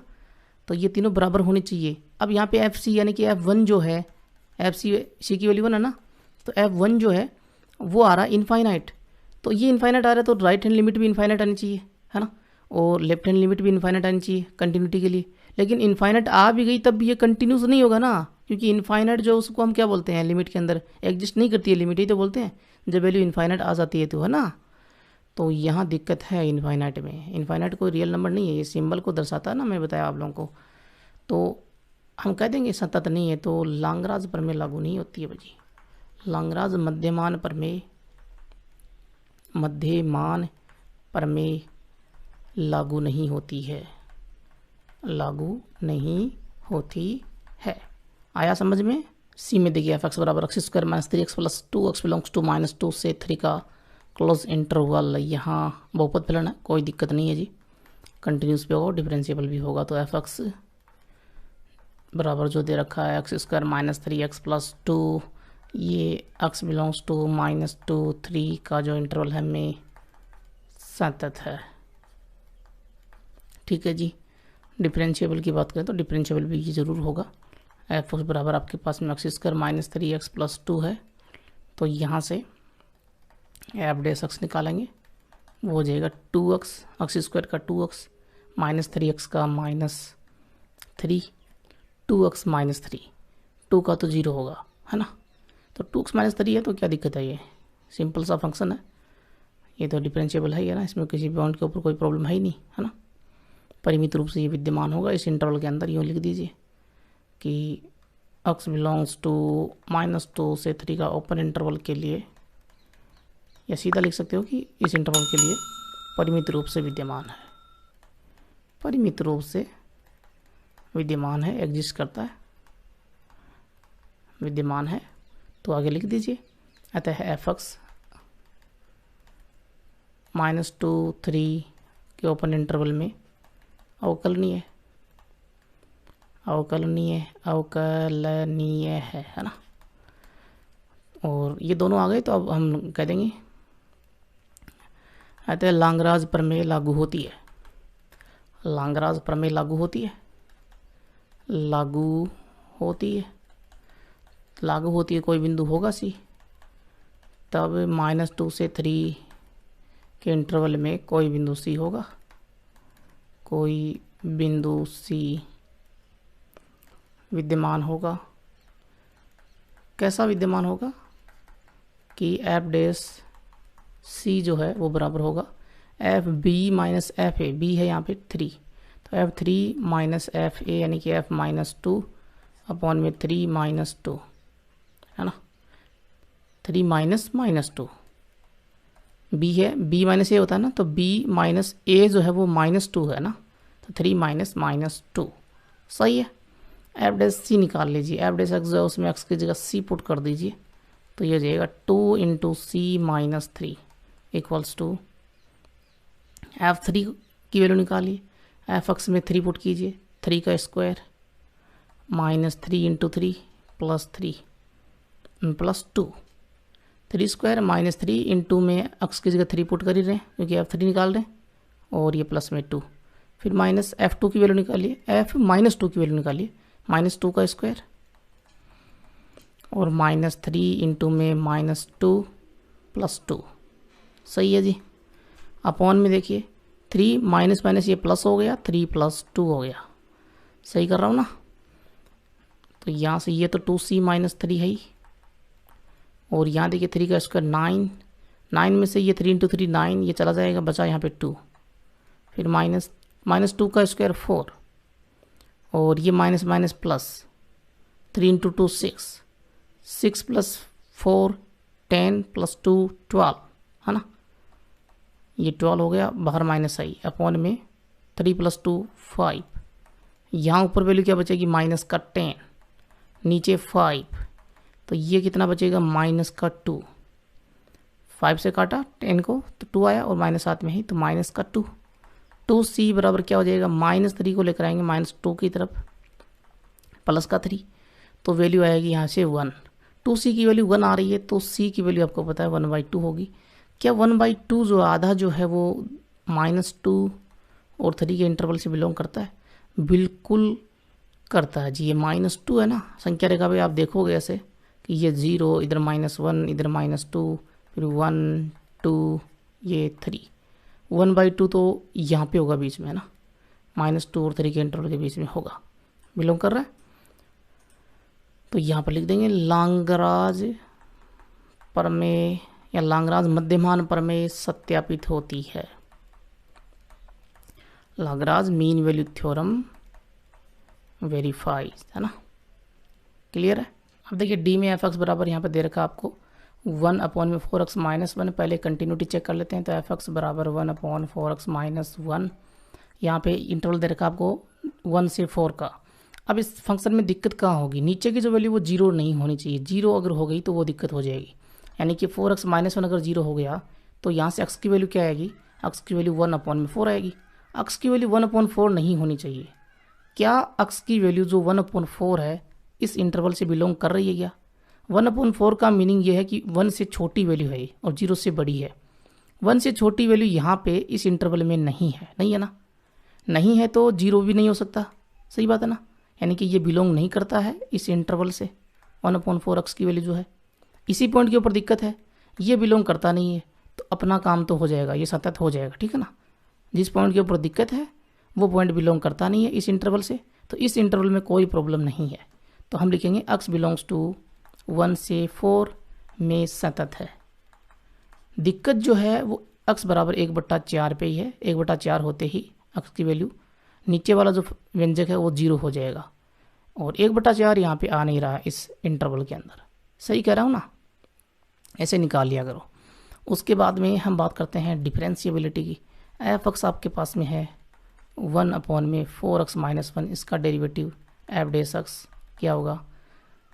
तो ये तीनों बराबर होनी चाहिए। अब यहाँ पे एफ सी यानी कि एफ वन जो है, एफ सी की वैल्यू 1 है ना, तो एफ वन जो है वो आ रहा है इनफाइनाइट, तो ये इनफाइनाइट आ रहा है तो राइट हैंड लिमिट भी इनफाइनाइट आनी चाहिए, है ना, और लेफ्ट हैंड लिमिट भी इनफाइनाइट आनी चाहिए कंटिन्यूटी के लिए। लेकिन इनफाइनाइट आ भी गई तब भी ये कंटिन्यूस नहीं होगा ना, क्योंकि इनफाइनाइट जो उसको हम क्या बोलते हैं, लिमिट के अंदर एग्जिस्ट नहीं करती है, लिमिट ही तो बोलते हैं जब वैल्यू इनफाइनाइट आ जाती है, तो है ना। तो यहाँ दिक्कत है इनफाइनाइट में, इनफाइनाइट कोई रियल नंबर नहीं है, ये सिंबल को दर्शाता है ना, मैं बताया आप लोगों को, तो हम कह देंगे सतत नहीं है, तो लाग्रांज प्रमेय लागू नहीं होती है भाई। लाग्रांज मध्यमान प्रमेय, मध्यमान प्रमेय लागू नहीं होती है, लागू नहीं होती है। आया समझ में। सी में देखिए एफ एक्स बराबर X square -3x + 2x belongs to -2 से 3 का क्लोज इंटरवल, यहाँ बहुपद फलन है, कोई दिक्कत नहीं है जी, कंटिन्यूस भी होगा डिफरेंशिएबल भी होगा, तो एफ एक्स बराबर जो दे रखा है एक्स स्क्वायर -3x + 2, ये x बिलोंग्स टू -2 3 का जो इंटरवल है में सतत है, ठीक है जी। डिफरेंशिएबल की बात करें तो डिफरेंशिएबल भी ये ज़रूर होगा, एफ एक्स बराबर आपके पास में एक्स स्क्वायर -3x + 2 है, तो यहाँ से एफ डैश एक्स निकालेंगे, वो हो जाएगा 2x, एक्स स्क्वायर का 2x -3x का -3, 2x -3, 2 का तो 0 होगा, है ना, तो 2x -3 है तो क्या दिक्कत है, ये सिंपल सा फंक्शन है, ये तो डिफरेंशिएबल है ना, इसमें किसी पॉइंट के ऊपर कोई प्रॉब्लम है ही नहीं, है ना, परिमित रूप से ये विद्यमान होगा इस इंटरवल के अंदर। यूँ लिख दीजिए कि x बिलोंग्स टू -2 से 3 का ओपन इंटरवल के लिए, या सीधा लिख सकते हो कि इस इंटरवल के लिए परिमित रूप से विद्यमान है, परिमित रूप से विद्यमान है, एग्जिस्ट करता है, विद्यमान है। तो आगे लिख दीजिए, अतः एफ एक्स -2 3 के ओपन इंटरवल में अवकलनीय है ना। और ये दोनों आ गए तो अब हम कह देंगे अतः लांगराज प्रमेय लागू होती है। लांगराज प्रमेय लागू होती है कोई बिंदु होगा सी, तब -2 से 3 के इंटरवल में कोई बिंदु सी होगा। कोई बिंदु सी विद्यमान होगा। कैसा विद्यमान होगा कि एफ डैश सी जो है वो बराबर होगा F B minus F A. B है यहाँ पे 3, तो एफ 3 माइनस एफ ए यानी कि एफ -2 अपॉन में 3 -2 है ना। 3 -2 बी है, बी माइनस ए होता है ना, तो बी माइनस ए जो है वो -2 है ना, तो 3 -2 सही है। एफ डैश सी निकाल लीजिए। एफ डैश एक्स जो है उसमें एक्स की जगह सी पुट कर दीजिए, तो ये हो जाएगा 2 × c - 3 इक्वल्स टू F3 की वैल्यू निकालिए। एफ एक्स में 3 पुट कीजिए, 3 का स्क्वायर -3 × 3 + 3 + 2। 3 स्क्वायर -3 इंटू में एक्स की जगह 3 पुट कर ही रहे हैं क्योंकि F3 निकाल रहे हैं, और ये प्लस में 2। फिर माइनस F2 की वैल्यू निकालिए, -2 की वैल्यू निकालिए, -2 का स्क्वायर और -3 इंटू में -2 + 2 सही है जी। अपॉन में देखिए 3 माइनस ये प्लस हो गया, 3 + 2 हो गया। सही कर रहा हूँ ना। तो यहाँ से ये तो 2c - 3 है ही, और यहाँ देखिए 3 का स्क्वायर 9 में से ये 3 × 3 9, ये चला जाएगा, बचा यहाँ पे 2। फिर -2 का स्क्वायर 4, और ये माइनस प्लस 3 × 2 6 + 4 10 + 2 12 है ना। ये 12 हो गया, बाहर माइनस आई, अपॉन में 3 + 2 5। यहाँ ऊपर वैल्यू क्या बचेगी, -10, नीचे 5, तो ये कितना बचेगा -2। 5 से काटा 10 को तो 2 आया, और माइनस साथ में ही तो -2। 2c बराबर क्या हो जाएगा, -3 को लेकर आएंगे -2 की तरफ, प्लस का 3, तो वैल्यू आएगी यहाँ से 1। 2c की वैल्यू 1 आ रही है, तो c की वैल्यू आपको पता है 1/2 होगी। क्या 1/2 जो आधा जो है वो -2 और 3 के इंटरवल से बिलोंग करता है? बिल्कुल करता है जी। ये -2 है ना, संख्या रेखा पे आप देखोगे ऐसे कि ये 0, इधर -1, इधर -2, फिर 1 2, ये 3। 1/2 तो यहाँ पे होगा बीच में है ना, -2 और 3 के इंटरवल के बीच में होगा, बिलोंग कर रहा है। तो यहाँ पर लिख देंगे लांगराज प्रमेय या लांगराज मध्यमान प्रमेय सत्यापित होती है। लांगराज मीन वैल्यू थ्योरम वेरीफाइज है ना। क्लियर है। अब देखिए डी में एफ एक्स बराबर यहाँ पे दे रखा आपको 1/4x - 1। पहले कंटिन्यूटी चेक कर लेते हैं। तो एफ एक्स बराबर 1/4x - 1। यहाँ पे इंटरवल दे रखा आपको 1 से 4 का। अब इस फंक्शन में दिक्कत कहाँ होगी, नीचे की जो वैल्यू वो 0 नहीं होनी चाहिए। 0 अगर हो गई तो वो दिक्कत हो जाएगी, यानी कि 4x - 1 अगर 0 हो गया तो यहाँ से x की वैल्यू क्या आएगी, x की वैल्यू 1/4 आएगी। x की वैल्यू 1/4 नहीं होनी चाहिए। क्या x की वैल्यू जो 1/4 है इस इंटरवल से बिलोंग कर रही है क्या? 1/4 का मीनिंग ये है कि 1 से छोटी वैल्यू है और 0 से बड़ी है। 1 से छोटी वैल्यू यहाँ पे इस इंटरवल में नहीं है ना, नहीं है तो 0 भी नहीं हो सकता। सही बात है ना, यानी कि ये बिलोंग नहीं करता है इस इंटरवल से। 1/4x की वैल्यू जो है, इसी पॉइंट के ऊपर दिक्कत है, ये बिलोंग करता नहीं है, तो अपना काम तो हो जाएगा, ये सतत हो जाएगा। ठीक है ना, जिस पॉइंट के ऊपर दिक्कत है वो पॉइंट बिलोंग करता नहीं है इस इंटरवल से, तो इस इंटरवल में कोई प्रॉब्लम नहीं है। तो हम लिखेंगे x बिलोंग्स टू 1 से 4 में सतत है। दिक्कत जो है वो x बराबर 1/4 पे ही है। 1/4 होते ही x की वैल्यू, नीचे वाला जो व्यंजक है वो 0 हो जाएगा, और 1/4 यहाँ पे आ नहीं रहा है इस इंटरवल के अंदर। सही कह रहा हूँ ना, ऐसे निकाल लिया करो। उसके बाद में हम बात करते हैं डिफरेंशिएबिलिटी की। एफ एक्स आपके पास में है 1/4x - 1, इसका डेरिवेटिव एफ डैश एक्स क्या होगा,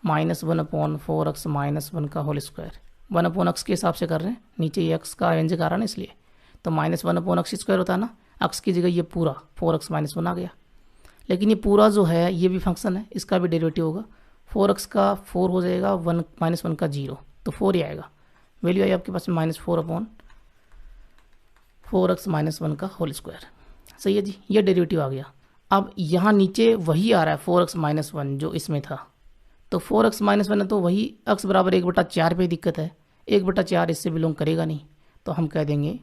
-1/4x-1 का होल स्क्वायर। 1/x के हिसाब से कर रहे हैं, नीचे ये x का व्यंजक आ रहा है ना इसलिए, तो -1/x² होता है ना, x की जगह ये पूरा 4x-1 आ गया। लेकिन ये पूरा जो है ये भी फंक्शन है, इसका भी डेरिवेटिव होगा। 4x का 4 हो जाएगा, 1 -1 का 0, तो 4 ही आएगा। वैल्यू आई आपके पास -4/4x-1 का होल स्क्वायर। सही है जी, ये डेरिवेटिव आ गया। अब यहाँ नीचे वही आ रहा है 4x-1 जो इसमें था, तो 4x-1 है तो वही x बराबर 1/4 पे दिक्कत है। 1/4 इससे बिलोंग करेगा नहीं, तो हम कह देंगे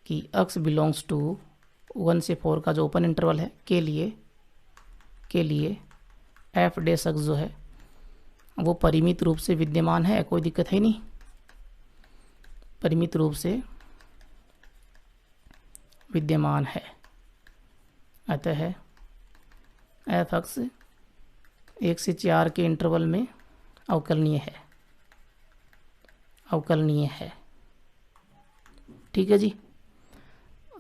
कि x बिलोंग्स टू 1 से 4 का जो ओपन इंटरवल है के लिए f डैश x जो है वो परिमित रूप से विद्यमान है, कोई दिक्कत है नहीं, परिमित रूप से विद्यमान है। अतः f x 1 से 4 के इंटरवल में अवकलनीय है। ठीक है जी।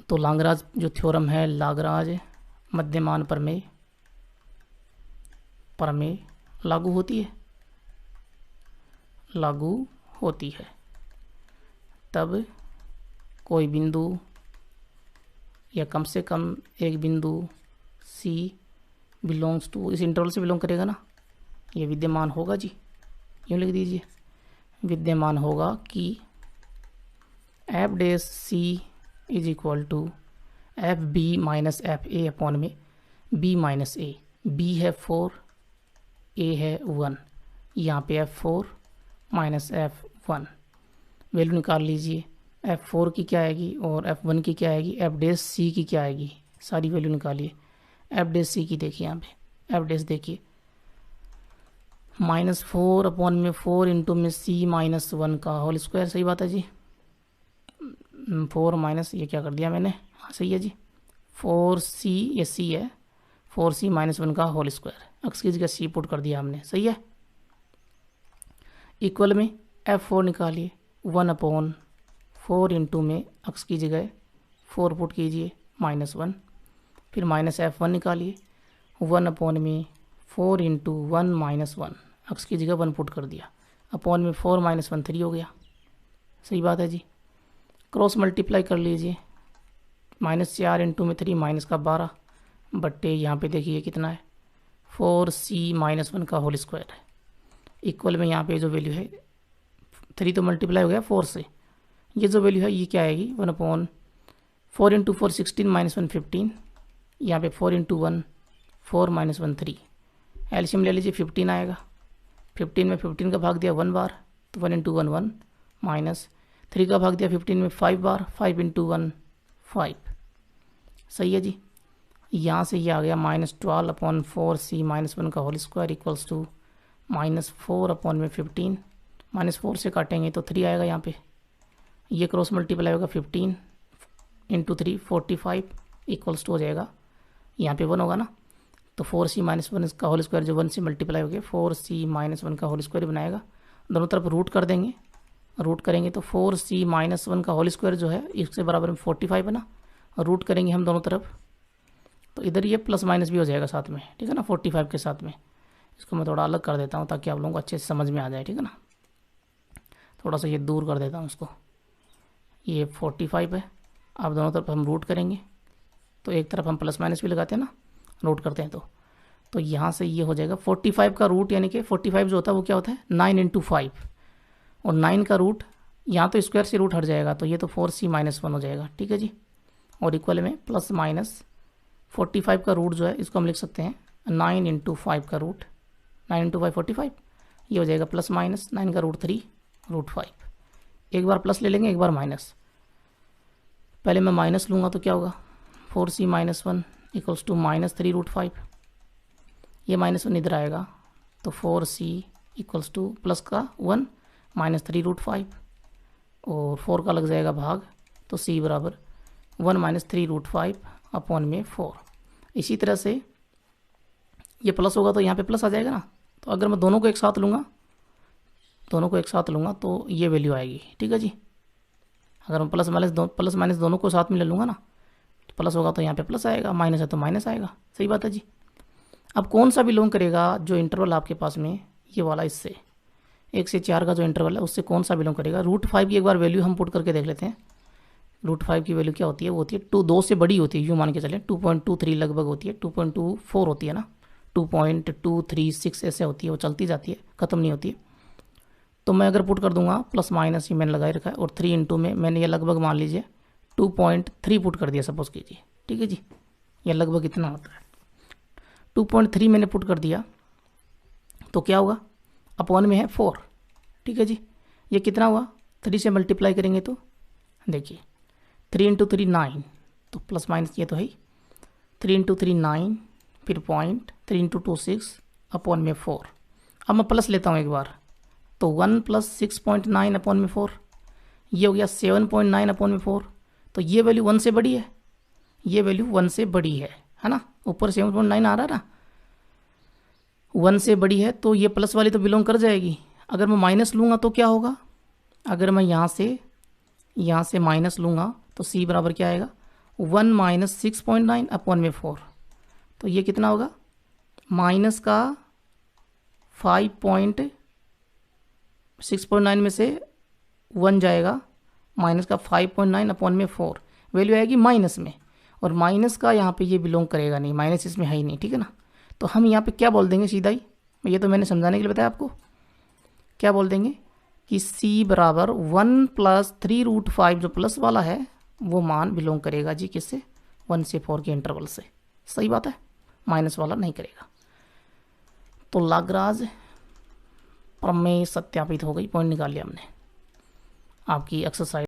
तो लाग्रांज जो थ्योरम है, लाग्रांज मध्यमान प्रमेय लागू होती है तब कोई बिंदु या कम से कम एक बिंदु C बिलोंग्स टू, इस इंटरवल से बिलोंग करेगा ना, ये विद्यमान होगा जी, यूँ लिख दीजिए, विद्यमान होगा कि f dash C is equal to F B minus F A upon में b माइनस ए। b है 4, a है 1, यहाँ पे f4 माइनस f1 वैल्यू निकाल लीजिए। f4 की क्या आएगी और f1 की क्या आएगी, f डैश c की क्या आएगी, सारी वैल्यू निकालिए। f डैश c की देखिए, यहाँ पे f डैश देखिए -4 अपॉन में 4 इंटू में c-1 का होल स्क्वायर। सही बात है जी, 4 माइनस ये क्या कर दिया मैंने, हाँ सही है जी, 4c ये c है, 4c-1 का होल स्क्वायर, x की जगह c पुट कर दिया हमने। सही है, इक्वल में f4 निकालिए, 1/4 इंटू में x की जगह 4 पुट कीजिए -1, फिर -f1 निकालिए, 1 में 4 इंटू 1 -1, x की जगह 1 पुट कर दिया, अपॉन में 4 - 1 3 हो गया। सही बात है जी, क्रॉस मल्टीप्लाई कर लीजिए, -4 इंटू में 3 माइनस का 12 बट्टे यहाँ पे देखिए कितना है 4c-1 का होल स्क्वायर है। इक्वल में यहाँ पे जो वैल्यू है 3 तो मल्टीप्लाई हो गया 4 से, ये जो वैल्यू है ये क्या आएगी 1/4 इंटू 4 16 -1 15, यहाँ पे 4 इंटू 1 4 -1 3, एल्शियम ले लीजिए 15 आएगा। 15 में 15 का भाग दिया 1 बार तो 1 इंटू 1 1 माइनस 3 का भाग दिया 15 में 5 बार, 5 इंटू 1 5। सही है जी, यहाँ से ये आ गया -12/4c-1 का होल स्क्वायर इक्वल्स टू -4 में 15, -4 से काटेंगे तो 3 आएगा यहाँ पे, ये क्रॉस मल्टीप्लाई होगा 15 इंटू 3 45 इक्वल्स टू हो जाएगा, यहाँ पे 1 होगा ना, तो 4c-1 का होल स्क्वायर जो 1 से मल्टीप्लाई हो गया 4c-1 का होल स्क्वायर बनाएगा। दोनों तरफ रूट कर देंगे, रूट करेंगे तो 4c-1 का होल स्क्वायर जो है इसके बराबर में 45 है ना, रूट करेंगे हम दोनों तरफ तो इधर ये प्लस माइनस भी हो जाएगा साथ में, ठीक है ना, 45 के साथ में। इसको मैं थोड़ा अलग कर देता हूँ ताकि आप लोगों को अच्छे से समझ में आ जाए, ठीक है ना, थोड़ा सा ये दूर कर देता हूँ इसको, ये 45 है। अब दोनों तरफ हम रूट करेंगे तो एक तरफ हम प्लस माइनस भी लगाते हैं ना, रूट करते हैं तो यहाँ से ये हो जाएगा 45 का रूट, यानी कि 45 जो होता है वो क्या होता है 9 इंटू 5, और 9 का रूट यहाँ तो स्क्वायर से रूट हट जाएगा तो ये तो 4c-1 हो जाएगा। ठीक है जी, और इक्वल में प्लस माइनस 45 का रूट जो है इसको हम लिख सकते हैं 9 इंटू 5 का रूट, 9 इंटू 5 45, ये हो जाएगा प्लस माइनस 9 का रूट 3 रूट 5। एक बार प्लस ले लेंगे एक बार माइनस, पहले मैं माइनस लूँगा तो क्या होगा 4c-1 इक्वल्स टू -3 रूट 5, ये -1 इधर आएगा तो 4c इक्वल्स टू प्लस का 1 -3 रूट 5, और 4 का लग जाएगा भाग तो c बराबर 1 - 3 रूट 5 अपॉन में 4। इसी तरह से ये प्लस होगा तो यहाँ पे प्लस आ जाएगा ना, तो अगर मैं दोनों को एक साथ लूँगा तो ये वैल्यू आएगी। ठीक है जी, अगर मैं प्लस माइनस दोनों को साथ में ले लूँगा ना, तो प्लस होगा तो यहाँ पे प्लस आएगा, माइनस है तो माइनस आएगा। सही बात है जी। अब कौन सा बिलोंग करेगा, जो इंटरवल आपके पास में ये वाला, इससे 1 से 4 का जो इंटरवल है उससे कौन सा बिलोंग करेगा। √5 की एक बार वैल्यू हम पुट करके देख लेते हैं। √5 की वैल्यू क्या होती है, वो होती है 2 से बड़ी होती है, यूँ मान के चलें 2.23 लगभग होती है, 2.24 होती है ना, 2.236 ऐसे होती है, वो चलती जाती है, ख़त्म नहीं होती है। तो मैं अगर पुट कर दूंगा प्लस माइनस ही मैंने लगाए रखा है, और 3 इंटू में मैंने ये लगभग मान लीजिए 2.3 पुट कर दिया सपोज कीजिए, ठीक है जी, ये लगभग इतना होता है। 2.3 मैंने पुट कर दिया तो क्या होगा, अपॉन में है 4, ठीक है जी। ये कितना हुआ, 3 से मल्टीप्लाई करेंगे तो देखिए 3 इंटू 3 9, तो प्लस माइनस ये तो है, 3 इंटू 3 9, फिर पॉइंट, 3 इंटू 2 6, अपॉन में 4। अब मैं प्लस लेता हूँ एक बार, तो 1 प्लस 6.9 अपॉन में 4, ये हो गया 7.9 अपॉन में 4। तो ये वैल्यू 1 से बड़ी है, ये वैल्यू 1 से बड़ी है ना, ऊपर 7.9 आ रहा है ना, 1 से बड़ी है, तो ये प्लस वाली तो बिलोंग कर जाएगी। अगर मैं माइनस लूँगा तो क्या होगा, अगर मैं यहाँ से माइनस लूँगा तो c बराबर क्या आएगा, 1 माइनस 6.9 अपॉन में 4। तो ये कितना होगा, माइनस का 6.9 में से 1 जाएगा, माइनस का 5.9 अपॉन में 4, वैल्यू आएगी माइनस में, और माइनस का यहाँ पे ये बिलोंग करेगा नहीं, माइनस इसमें है ही नहीं, ठीक है ना। तो हम यहाँ पे क्या बोल देंगे सीधा ही, ये तो मैंने समझाने के लिए बताया आपको, क्या बोल देंगे कि c बराबर 1 प्लस 3√5 जो प्लस वाला है वो मान बिलोंग करेगा जी किससे, 1 से 4 के इंटरवल से। सही बात है, माइनस वाला नहीं करेगा। तो लाग्रांज प्रमेय सत्यापित हो गई, पॉइंट निकाल लिया हमने। आपकी एक्सरसाइज